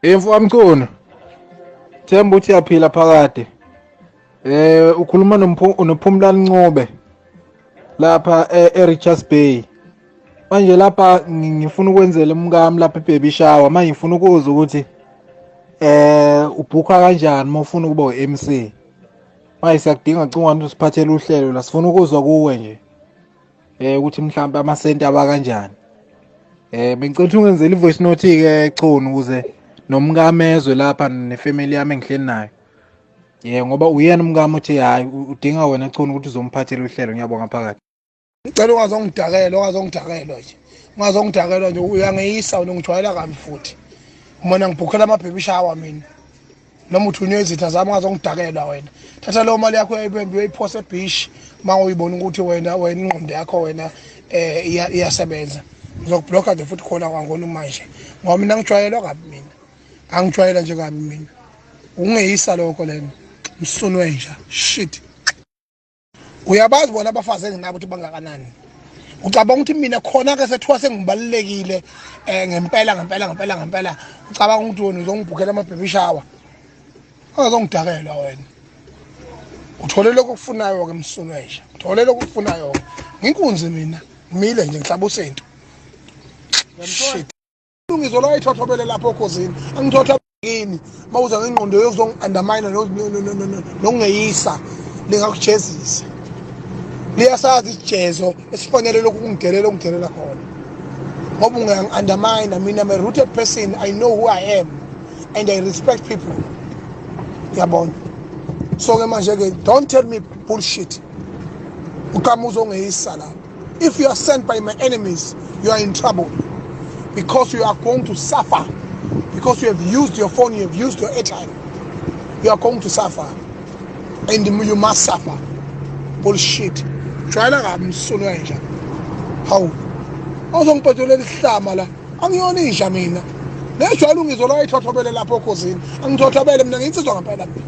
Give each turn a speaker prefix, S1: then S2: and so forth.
S1: Mfowamkhulu, Themba uthi yaphila phakade. Ukhuluma noPhumlani Ncube lapha eRichards Bay. Manje lapha ngifuna ukwenzela umkami lapha eBaby Shower. Manje ngifuna ukuzwa ukuthi ubhukha kanjani uma ufuna ukuba uMC. Manje siyakudinga cungwane usiphathele uhlelo la, sifuna ukuzwa kuwe nje. Ukuthi mhlawumbe amasenti aba kanjani. Bengicela ukuthi ungenzele ivoice note ke Chunu ukuze nomkamezwe lapha nefamily yami engihleli nayo. Ngoba uyena umkami uthi hayi udinga wena Chunu ukuthi uzomphathela uhlelo. Ngiyabonga phakathi.
S2: Ngicela ungazongidakela nje. Ungazongidakela nje uyangiyisa ungijwayela kabi futhi. Mina ngibhukhela ama-baby shower mina. Noma uthunywe izitha zami ungazongidakela wena. Thatha leyo mali yakho uyayibembe uyayiphosa ebeach manguyibona ukuthi wena ingqondo yakho wena iyasebenza. Ngizokubhlokha nje futhi khona kwangona manje. Ngoba mina ngijwayelwa kabi mina. Angijwayela nje kabi mina. Ungeyisa lokho lena. Msunwe nje. Shit. Uyabazi bona abafazi enginabo ukuthi bangakanani. Ucabanga ukuthi mina khona ke sethiwa sengibalekile ngempela. Ucabanga ukuthi wena uzongibhukhela ama-baby shower. Ungazongidakela wena. Uthole lokho okufunayo ke Msunwesha. Uthole lokho okufunayo. Nginkunzi mina. Ngimile nje ngihlaba usento. Shit. Ungizola ayithothobele lapho okhosini. Angithotha yini mawuza ngengqondo yokuzongi-undermine nokungeyisa lingakujezisa. Liyasazi isijezo esifanele lokungidelela khona. Ngoba ungangi-undermine mina I'm a rooted person. I know who I am and I respect people. Yabona. So ke manje ke don't tell me bullshit. Ukama uzongeyisa la. If you are sent by my enemies, you are in trouble because you are going to suffer. Because you have used your phone, you have used your airtime. You are going to suffer. And you must suffer. Bullshit. Jwayela kabi Msunwe nje. Hawu. Awuzongiphethulela isihlama la. Angiyonisha mina. Nejwayela ungizola ayithothobele lapho okhosini. Angithothobele mina ngitsizwa ngempela mina.